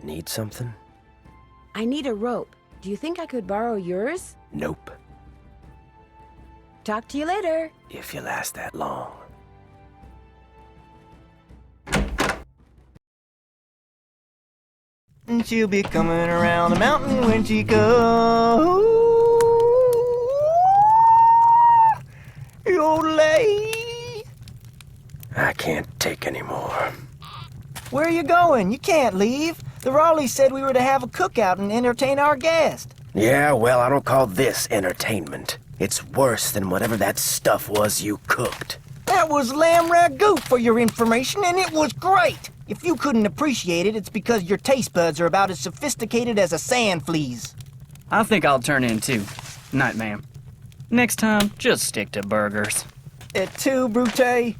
Need something? I need a rope. Do you think I could borrow yours? Nope. Talk to you later. If you last that long. And she'll be coming around the mountain when she goes. Yodelay. I can't take any more. Where are you going? You can't leave. The Raleighs said we were to have a cookout and entertain our guest. Yeah, well, I don't call this entertainment. It's worse than whatever that stuff was you cooked. That was lamb ragout for your information, and it was great. If you couldn't appreciate it, it's because your taste buds are about as sophisticated as a sand flea's. I think I'll turn in too. Night, ma'am. Next time, just stick to burgers. Et tu, Brute?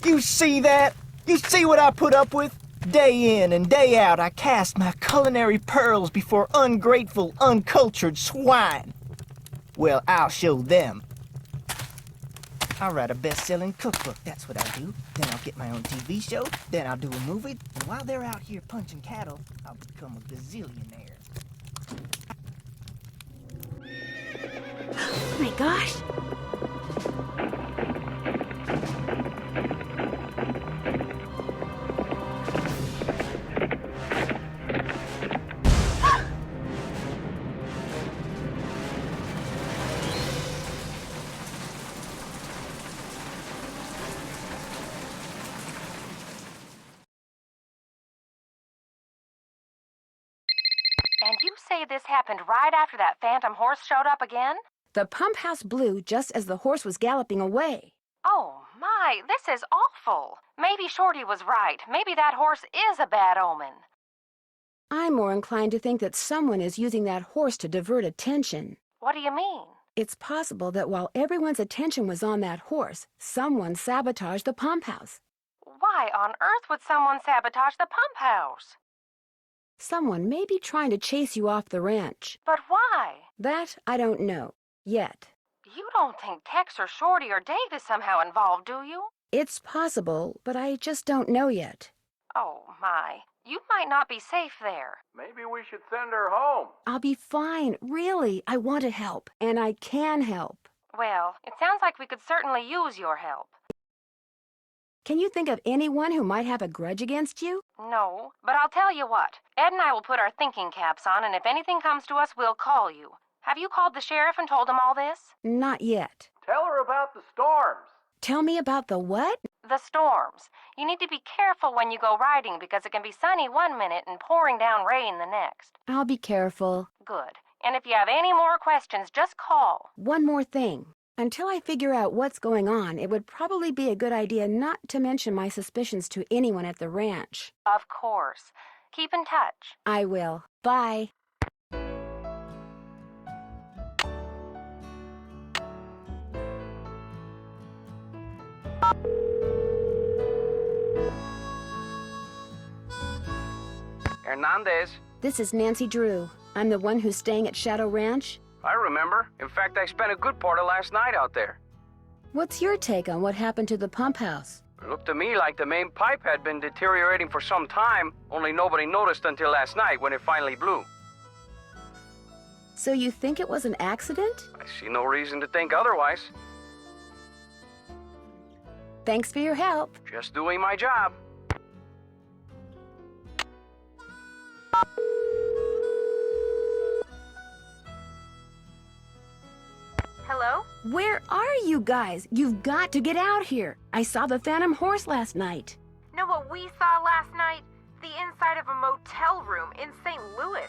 You see that? You see what I put up with? Day in and day out, I cast my culinary pearls before ungrateful, uncultured swine. Well, I'll show them. I'll write a best-selling cookbook, that's what I'll do. Then I'll get my own TV show, then I'll do a movie, and while they're out here punching cattle, I'll become a gazillionaire. Oh my gosh. And you say this happened right after that phantom horse showed up again? The pump house blew just as the horse was galloping away. Oh, my, this is awful. Maybe Shorty was right. Maybe that horse is a bad omen. I'm more inclined to think that someone is using that horse to divert attention. What do you mean? It's possible that while everyone's attention was on that horse, someone sabotaged the pump house. Why on earth would someone sabotage the pump house? Someone may be trying to chase you off the ranch. But why? That I don't know. Yet. You don't think Tex or Shorty or Dave is somehow involved, do you? It's possible, but I just don't know yet. Oh, my. You might not be safe there. Maybe we should send her home. I'll be fine. Really, I want to help, and I can help. Well, it sounds like we could certainly use your help. Can you think of anyone who might have a grudge against you? No, but I'll tell you what. Ed and I will put our thinking caps on, and if anything comes to us, we'll call you. Have you called the sheriff and told him all this? Not yet. Tell her about the storms. Tell me about the what? The storms. You need to be careful when you go riding because it can be sunny one minute and pouring down rain the next. I'll be careful. Good. And if you have any more questions, just call. One more thing. Until I figure out what's going on, it would probably be a good idea not to mention my suspicions to anyone at the ranch. Of course. Keep in touch. I will. Bye. Hernandez. This is Nancy Drew. I'm the one who's staying at Shadow Ranch. I remember. In fact, I spent a good part of last night out there. What's your take on what happened to the pump house? It looked to me like the main pipe had been deteriorating for some time, only nobody noticed until last night when it finally blew. So you think it was an accident? I see no reason to think otherwise. Thanks for your help. Just doing my job. Hello? Where are you guys? You've got to get out here. I saw the phantom horse last night. Know what we saw last night? The inside of a motel room in St. Louis.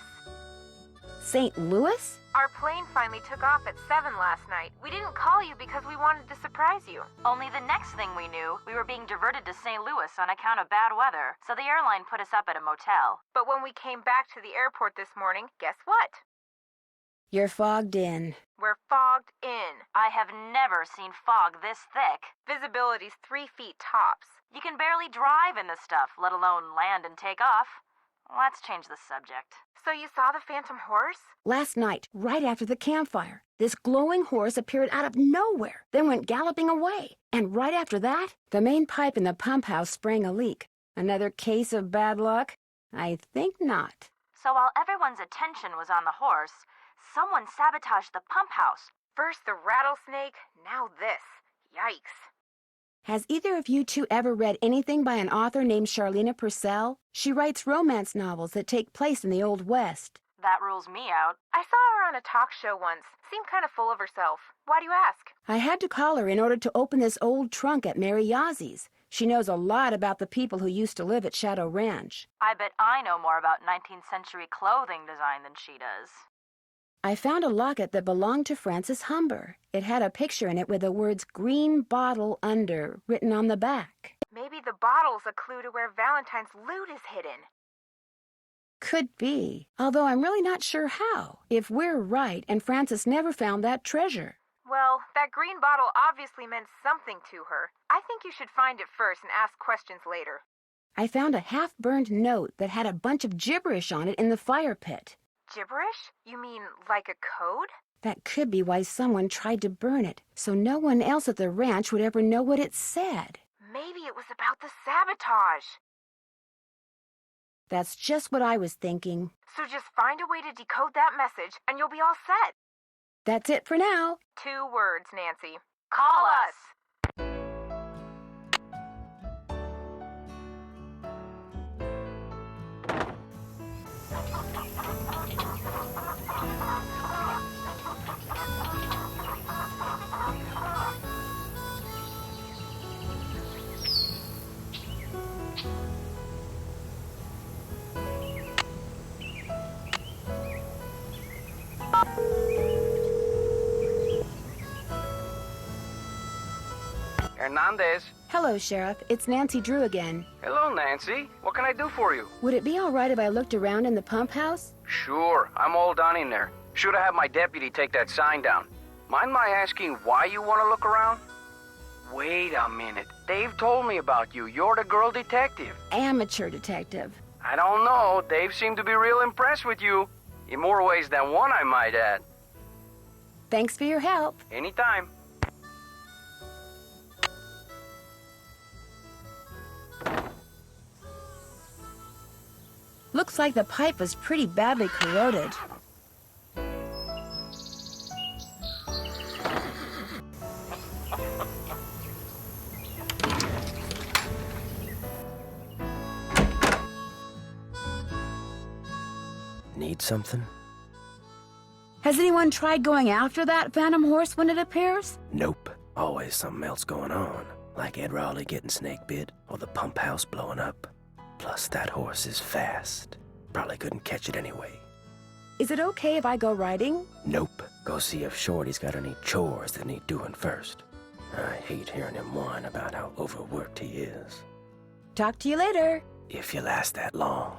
St. Louis? Our plane finally took off at 7 last night. We didn't call you because we wanted to surprise you. Only the next thing we knew, we were being diverted to St. Louis on account of bad weather, so the airline put us up at a motel. But when we came back to the airport this morning, guess what? You're fogged in. We're fogged in. I have never seen fog this thick. Visibility's 3 feet tops. You can barely drive in this stuff, let alone land and take off. Let's change the subject. So you saw the phantom horse? Last night, right after the campfire, this glowing horse appeared out of nowhere, then went galloping away. And right after that, the main pipe in the pump house sprang a leak. Another case of bad luck? I think not. So while everyone's attention was on the horse, someone sabotaged the pump house. First the rattlesnake, now this. Yikes. Has either of you two ever read anything by an author named Charlena Purcell? She writes romance novels that take place in the Old West. That rules me out. I saw her on a talk show once. Seemed kind of full of herself. Why do you ask? I had to call her in order to open this old trunk at Mary Yazzie. She knows a lot about the people who used to live at Shadow Ranch. I bet I know more about 19th century clothing design than she does. I found a locket that belonged to Frances Humber. It had a picture in it with the words "green bottle under" written on the back. Maybe the bottle's a clue to where Valentine's loot is hidden. Could be, although I'm really not sure how, if we're right and Frances never found that treasure. Well, that green bottle obviously meant something to her. I think you should find it first and ask questions later. I found a half-burned note that had a bunch of gibberish on it in the fire pit. Gibberish? You mean like a code? That could be why someone tried to burn it, so no one else at the ranch would ever know what it said. Maybe it was about the sabotage. That's just what I was thinking. So just find a way to decode that message and you'll be all set. That's it for now. 2 words, Nancy. Call us! Hernandez. Hello, Sheriff. It's Nancy Drew again. Hello, Nancy. What can I do for you? Would it be all right if I looked around in the pump house? Sure, I'm all done in there. Should have had my deputy take that sign down. Mind my asking why you want to look around? Wait a minute. Dave told me about you. You're the girl detective. Amateur detective. I don't know. Dave seemed to be real impressed with you. In more ways than one, I might add. Thanks for your help. Anytime. Looks like the pipe was pretty badly corroded. Need something? Has anyone tried going after that phantom horse when it appears? Nope. Always something else going on. Like Ed Raleigh getting snake bit, or the pump house blowing up. Plus, that horse is fast. Probably couldn't catch it anyway. Is it okay if I go riding? Nope. Go see if Shorty's got any chores that need doing first. I hate hearing him whine about how overworked he is. Talk to you later. If you last that long.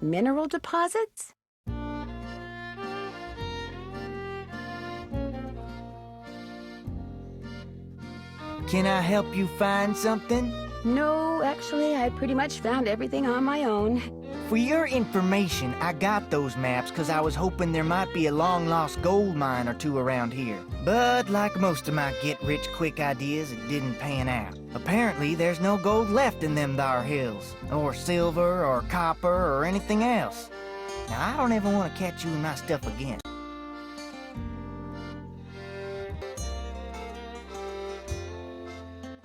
Mineral deposits? Can I help you find something? No, actually, I pretty much found everything on my own. For your information, I got those maps because I was hoping there might be a long-lost gold mine or two around here. But like most of my get-rich-quick ideas, it didn't pan out. Apparently, there's no gold left in them thar hills, or silver, or copper, or anything else. Now, I don't ever want to catch you in my stuff again.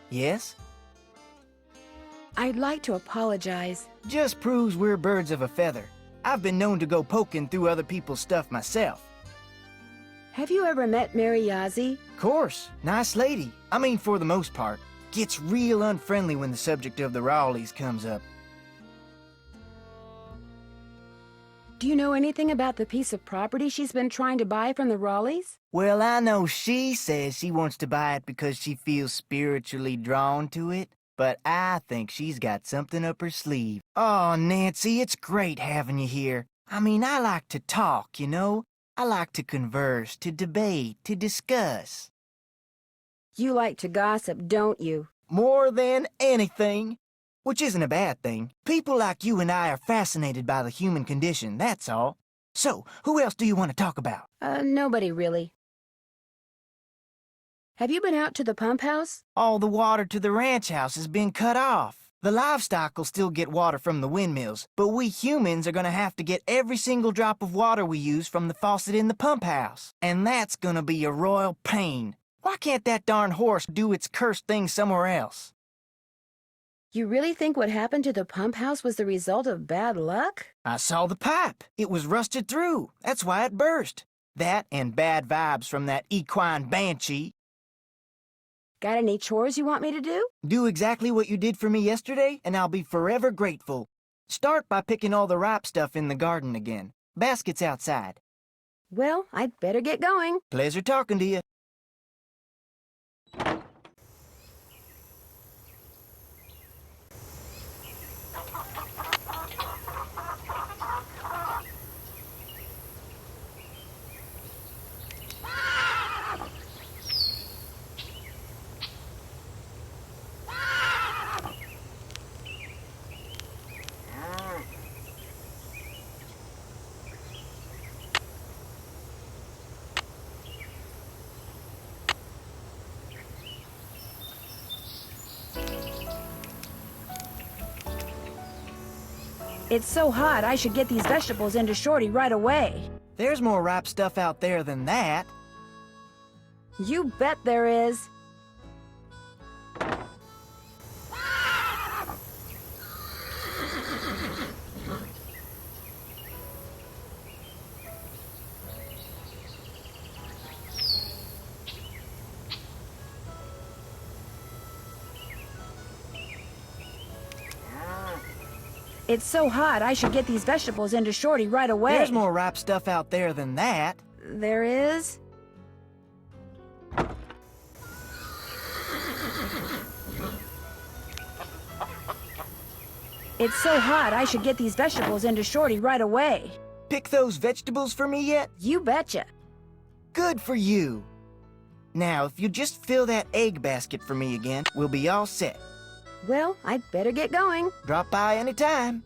Yes? I'd like to apologize. Just proves we're birds of a feather. I've been known to go poking through other people's stuff myself. Have you ever met Mary Yazzie? Course, nice lady. I mean, for the most part. Gets real unfriendly when the subject of the Raleighs comes up. Do you know anything about the piece of property she's been trying to buy from the Raleighs? Well, I know she says she wants to buy it because she feels spiritually drawn to it. But I think she's got something up her sleeve. Oh, Nancy, it's great having you here. I mean, I like to talk, you know? I like to converse, to debate, to discuss. You like to gossip, don't you? More than anything. Which isn't a bad thing. People like you and I are fascinated by the human condition, that's all. So, who else do you want to talk about? Nobody really. Have you been out to the pump house? All the water to the ranch house has been cut off. The livestock will still get water from the windmills, but we humans are gonna have to get every single drop of water we use from the faucet in the pump house. And that's gonna be a royal pain. Why can't that darn horse do its cursed thing somewhere else? You really think what happened to the pump house was the result of bad luck? I saw the pipe. It was rusted through. That's why it burst. That and bad vibes from that equine banshee. Got any chores you want me to do? Do exactly what you did for me yesterday, and I'll be forever grateful. Start by picking all the ripe stuff in the garden again. Basket's outside. Well, I'd better get going. Pleasure talking to you. It's so hot, I should get these vegetables into Shorty right away. There's more ripe stuff out there than that. You bet there is. It's so hot, I should get these vegetables into Shorty right away. There's more ripe stuff out there than that. There is? It's so hot, I should get these vegetables into Shorty right away. Pick those vegetables for me yet? You betcha. Good for you. Now, if you just fill that egg basket for me again, we'll be all set. Well, I'd better get going. Drop by anytime.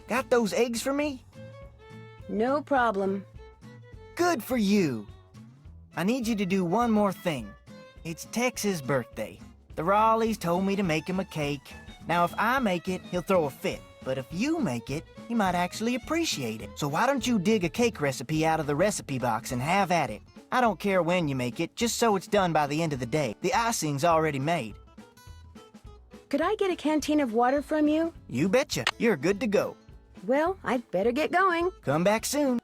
Got those eggs for me? No problem. Good for you. I need you to do one more thing. It's Tex's birthday. The Raleighs told me to make him a cake. Now, if I make it, he'll throw a fit. But if you make it, he might actually appreciate it. So why don't you dig a cake recipe out of the recipe box and have at it? I don't care when you make it, just so it's done by the end of the day. The icing's already made. Could I get a canteen of water from you? You betcha. You're good to go. Well, I'd better get going. Come back soon.